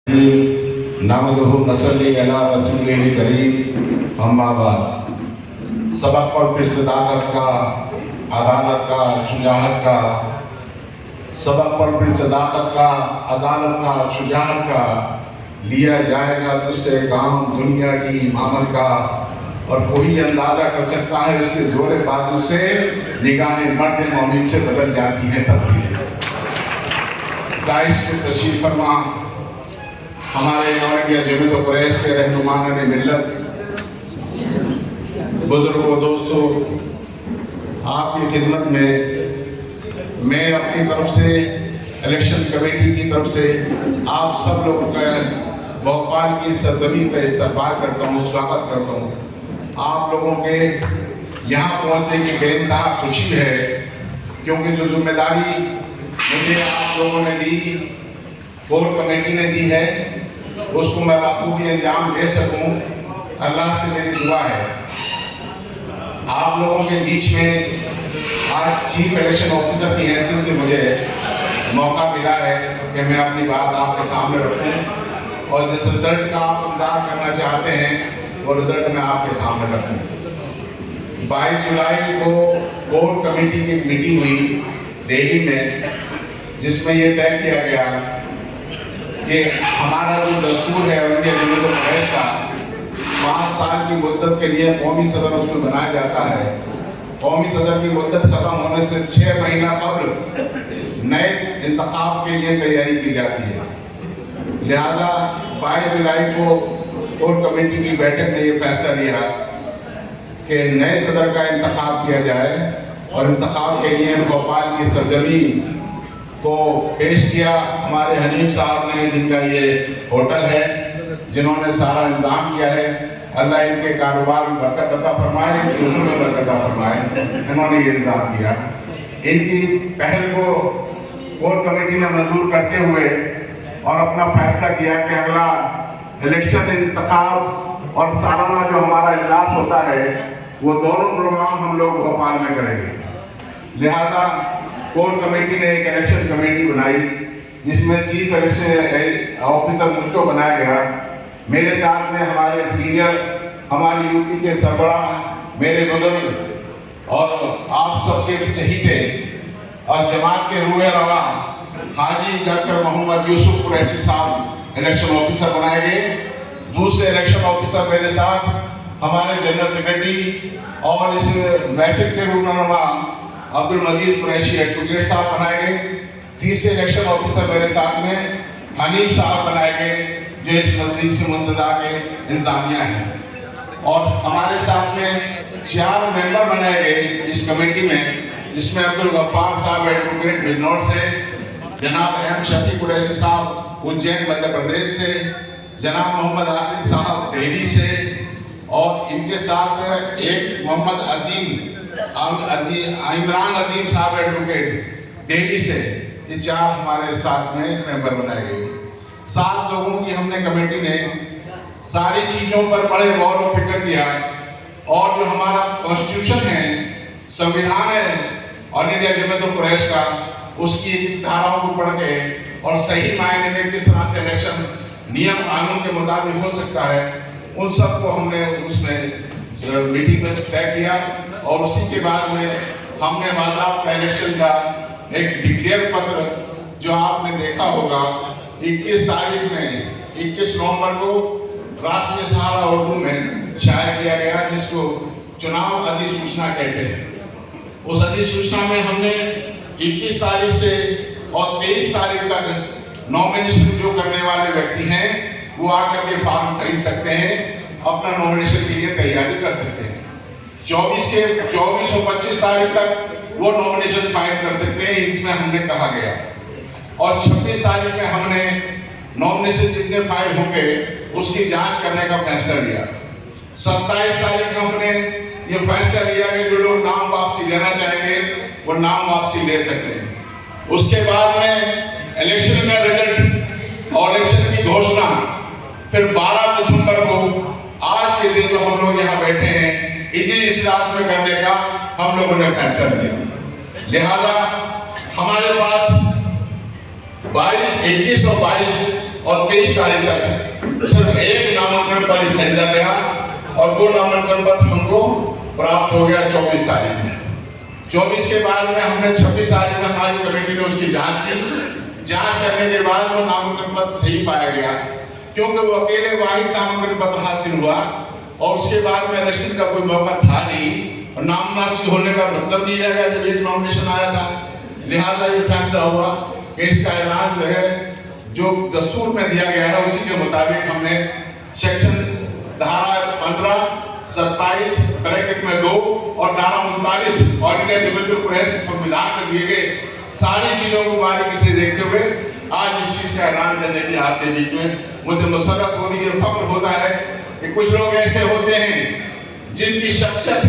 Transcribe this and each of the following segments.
नामदहु नसली अला रसूलिल करीम अम्मा बाद। सबक पढ़ फिर सदाकत का, अदालत का, शुजाअत का। सबक पढ़ फिर सदाकत का, अदालत का, शुजाअत का। लिया जाएगा तुझसे काम दुनिया की इमामत का। और कोई अंदाज़ा कर सकता है उसके जोरे बाजू से निगाहें मर्द मोमिन से बदल जाती हैं तब्दील। दाइश के तशरीफ फरमा हमारे नौनिया जमीत कुरैश के रहनुमाना ने मिल्लत, बुजुर्गों, दोस्तों, आपकी खिदमत में मैं अपनी तरफ से इलेक्शन कमेटी की तरफ से आप सब लोगों का भोपाल की सरजमीन पर इस्तकबाल करता हूँ, स्वागत करता हूँ। आप लोगों के यहाँ पहुँचने की बेइंतहा खुशी है, क्योंकि जो जिम्मेदारी मुझे आप लोगों ने दी, कोर कमेटी ने दी है, उसको मैं बखूबी अंजाम दे सकूं, अल्लाह से मेरी दुआ है। आप लोगों के बीच में आज चीफ इलेक्शन ऑफिसर की हैसियत से मुझे मौका मिला है कि मैं अपनी बात आपके सामने रखूं और जिस रिजल्ट का आप इंतजार करना चाहते हैं वो रिजल्ट मैं आपके सामने रखूं। 22 जुलाई को कोर कमेटी की एक मीटिंग हुई दिल्ली में, जिसमें ये तय किया गया कि हमारा जो दस्तूर है इंडिया जमीत कुरैश का 5 साल की मुद्दत के लिए कौमी सदर उसमें बनाया जाता है। कौमी सदर की मुद्दत ख़त्म होने से 6 महीना कबल नए इंतखाब के लिए तैयारी की जाती है। लिहाजा 22 जुलाई को कोर कमेटी की बैठक ने ये फैसला लिया कि नए सदर का इंतखाब किया जाए और इंतखाब के लिए भोपाल की सरजमीन को पेश किया हमारे हनीफ साहब ने, जिनका ये होटल है, जिन्होंने सारा इंतजाम किया है। अल्लाह इनके कारोबार में बरकत अता फरमाए, इनकी उम्र में बरकत अता फरमाए। इन्होंने ये इंतजाम किया। इनकी पहल को कोर कमेटी ने मंजूर करते हुए और अपना फैसला किया कि अगला इलेक्शन इंतखाब और सालाना जो हमारा इजलास होता है वो दोनों प्रोग्राम हम लोग भोपाल में करेंगे। लिहाजा कोर कमेटी ने एक इलेक्शन कमेटी बनाई, जिसमें चीफ इलेक्शन ऑफिसर मुझको बनाया गया। मेरे साथ में हमारे सीनियर, हमारी यूपी के सरबराह, मेरे बुजुर्ग और आप सबके चहीते और जमात के रूह रवा हाजी डॉक्टर मोहम्मद यूसुफ कुरैशी साहब इलेक्शन ऑफिसर बनाए गए। दूसरे इलेक्शन ऑफिसर मेरे साथ हमारे जनरल सेक्रेटरी और इस महफिल के रूहनुमा अब्दुल मजीद कुरैशी एडवोकेट साहब बनाए गए। तीसरे इलेक्शन ऑफिसर मेरे साथ में हनीफ साहब बनाए गए, जो इस मजलिस के मुंतजा के इंतजामिया हैं। और हमारे साथ में 4 मेंबर बनाए गए इस कमेटी में, जिसमें अब्दुल गफ्फार साहब एडवोकेट बिजनौर से, जनाब एम शफी कुरैशी साहब उज्जैन मध्य प्रदेश से, जनाब मोहम्मद आकिब साहब दिल्ली से, और इनके साथ एक मोहम्मद इमरान अजीम साहब एडवोकेट दिल्ली से। ये 4 हमारे साथ में मेंबर बनाए गए। 7 लोगों की हमने कमेटी ने सारी चीज़ों पर बड़े गौर और फिक्र किया, और जो हमारा कॉन्स्टिट्यूशन है, संविधान है और इंडिया जमीत कुरैश का, उसकी धाराओं को पढ़ के और सही मायने में किस तरह से इलेक्शन नियम कानून के मुताबिक हो सकता है, उन सबको हमने उसमें मीटिंग में तय किया। और उसी के बाद में हमने बाज़ाब्ता इलेक्शन का एक डिक्लेयर पत्र, जो आपने देखा होगा, 21 तारीख में 21 नवंबर को राष्ट्रीय सहारा उर्दू में शाया किया गया, जिसको चुनाव अधिसूचना कहते हैं। उस अधिसूचना में हमने 21 तारीख से और 23 तारीख तक नॉमिनेशन जो करने वाले व्यक्ति हैं वो आकर के फॉर्म खरीद सकते हैं, अपना नॉमिनेशन के लिए तैयारी कर सकते हैं। 24 और 25 तारीख तक वो नॉमिनेशन फाइल कर सकते हैं, इसमें हमने कहा गया। और 26 तारीख में हमने नॉमिनेशन जितने फाइल होंगे उसकी जांच करने का फैसला लिया। 27 तारीख हमने ये फैसला लिया कि जो लोग नाम वापसी लेना चाहेंगे वो नाम वापसी ले सकते हैं। उसके बाद में इलेक्शन का रिजल्ट और इलेक्शन की घोषणा फिर 12 दिसंबर को, आज के दिन जो हम लोग यहाँ बैठे हैं, इसी इजलास में करने का हम लोगों ने फैसला लिया। लिहाजा हमारे पास 21 और 22 और 23 तारीख तक सिर्फ एक नामांकन पत्र खरीदा गया और वो नामांकन पत्र हमको प्राप्त हो गया 24 तारीख में। 24 के बाद में हमने 26 तारीख में हमारी कमेटी ने उसकी जांच की। जांच करने के बाद वो नामांकन पत्र सही पाया गया, क्योंकि वो अकेले वाहिद नामांकन पत्र हासिल हुआ और उसके बाद में इलेक्शन का कोई मौका था नहीं और नामनासी होने का मतलब नहीं रह गया जब एक नॉमिनेशन आया था। लिहाजा ये फैसला हुआ कि इसका ऐलान जो है जो दस्तूर में दिया गया है उसी के मुताबिक हमने सेक्शन धारा 15, 27 ब्रैकेट में 2 और धारा 39 ऑर्डिनेंस जबलपुर कुरैश के संविधान में दिए गए सारी चीजों को बारीकी से देखते हुए आज इस चीज का ऐलान करने की आपके बीच में मुझे मसरत हो रही है, फख्र होता है कि कुछ लोग ऐसे होते हैं जिनकी शख्सियत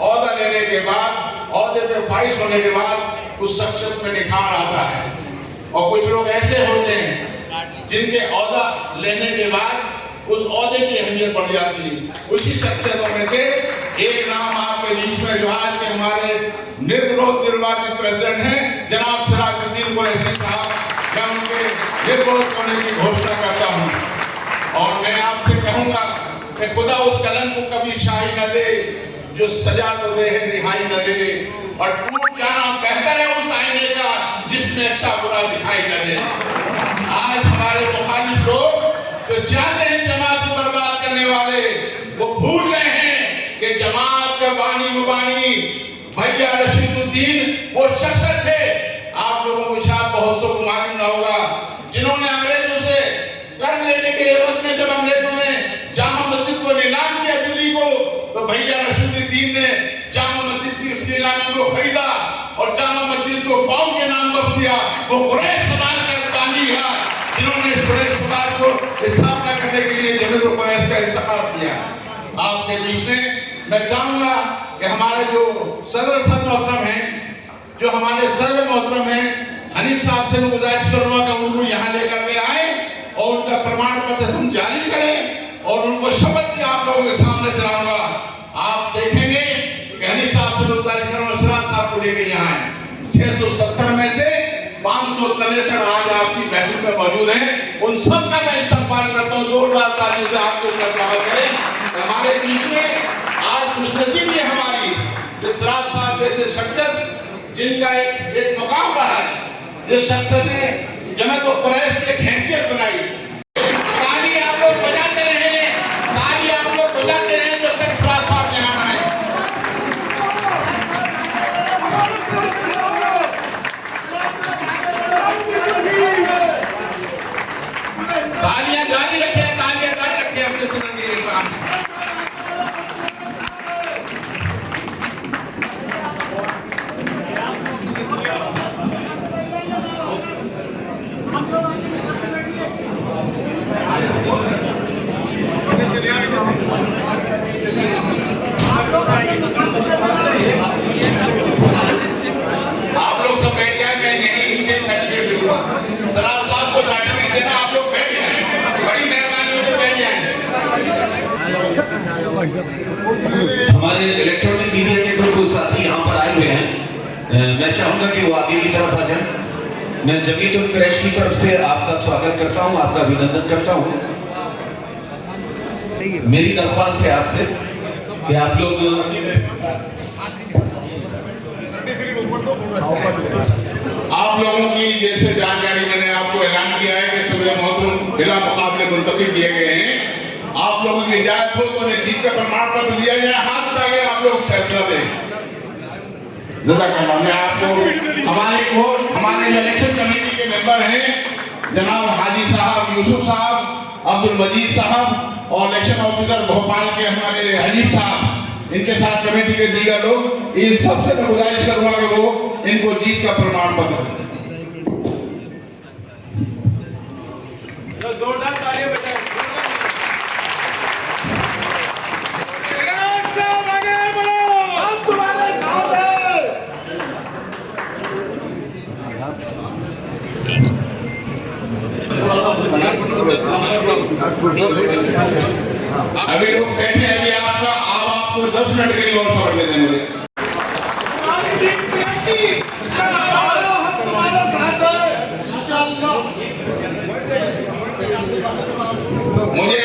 औहदा लेने के बाद, औहदे पे फाइज होने के बाद उस शख्सियत में निखार आता है, और कुछ लोग ऐसे होते हैं जिनके औहदा लेने के बाद उस औहदे की अहमियत बढ़ जाती है। उसी शख्सियतों में से एक नाम आपके बीच में जो आज के हमारे निर्विरोध निर्वाचित प्रेसिडेंट हैं जनाब सिराजुद्दीन कुरैशी साहब, मैं उनके निर्विरोध होने की घोषणा करता हूं और मैं आपसे कहूंगा कि खुदा उस कलम को कभी शाही न दे जो सजा तो दे है रिहाई न दे, और टूट जाना बेहतर है उस आईने का जिसमें अच्छा बुरा दिखाई न दे। आज हमारे मुखालिफ लोग जो चाहते हैं जमात को बर्बाद करने वाले, वो भूल गए हैं कि जमात का बानी मुबानी भैया रशीदुद्दीन वो शख्स थे, आप लोगों को शायद बहुत सौ को मालूम ना होगा, जिन्होंने अंग्रेजों से कर लेने के एवज में जब अंग्रेजों ने जामा मस्जिद को नीलाम किया दिल्ली को, तो भैया रशीदुद्दीन ने जामा मस्जिद की उस नीलामी को खरीदा और जामा मस्जिद को कौम के नाम पर किया। वो कुरैश समाज का बानी है जिन्होंने इस कुरैश समाज को स्थापना करने के लिए जबलपुर कुरैश का इंतखाब किया। आपके बीच में मैं चाहूंगा कि हमारे जो सदर मोहतरम हैं, जो हमारे सदर मोहतरम हैं, हनीफ साहब से मैं गुजारिश करूंगा कि उनको यहाँ लेकर के आए और उनका प्रमाण पत्र हम जारी करें और उनको शपथ भी आप लोगों के सामने दिलाऊंगा। आप देखेंगे कि हनीफ साहब से गुजारिश करूंगा सिराज साहब को लेकर यहाँ आए। 670 में से 563 आज आपकी महफिल में मौजूद हैं, उन सब का मैं इस्तकबाल करता हूँ। जोरदार तालियों से आपको इस्तकबाल करें। हमारे बीच में आज खुशनसीबी है हमारी जिस सिराज साहब जैसे शख्सियत जिनका एक मुकाम रहा है, जिस शख्सियत ने जमात कुरैश की एक हैसियत बनाई। ताली आप लोग बजाते रहे, ताली आप लोग बजाते रहे जब तक सिराज साहब यहाँ आए। तालियां जारी रखें, तालियां जारी रखें अपने सदन के इमाम। आप लोग सब बैठ जाए, मैं यहीं नीचे सर्टिफिकेट दूंगा। सिराज साहब को सर्टिफिकेट देना, आप लोग बैठ जाए, बड़ी मेहरबानी होगी, बैठ जाए। हमारे इलेक्ट्रॉनिक मीडिया के कुछ साथी यहाँ पर आए हुए हैं, मैं चाहूंगा कि वो आगे की तरफ आ जाएं। मैं जमीयत कुरैश की तरफ से आपका स्वागत करता हूँ, आपका अभिनंदन करता हूँ। मेरी दरख्वास्त है आपसे कि आप लोग आप लोगों की जैसे जानकारी मैंने आपको ऐलान किया है कि सदर मोहतरम बिला मुकाबले मुंतखब किए गए हैं। आप लोगों की इजाजत हो तो उन्हें जीत का प्रमाण पत्र दिया जाए, हाथ उठाइए, आप लोग फैसला दें। मैं आपको हमारे इलेक्शन कमेटी के मेंबर हैं जनाब हाजी साहब, यूसुफ साहब, अब्दुल मजीद साहब और इलेक्शन ऑफिसर भोपाल के हमारे हनीफ साहब, इनके साथ कमेटी के दीगर लोग, इन सबसे मैं गुजारिश करूंगा कि वो इनको जीत का प्रमाण पत्र दें। जोरदार तालियां बजाएं। अभी लोग बैठे हैं, अभी आपको 10 मिनट के लिए और खबर दे दें मुझे। मुझे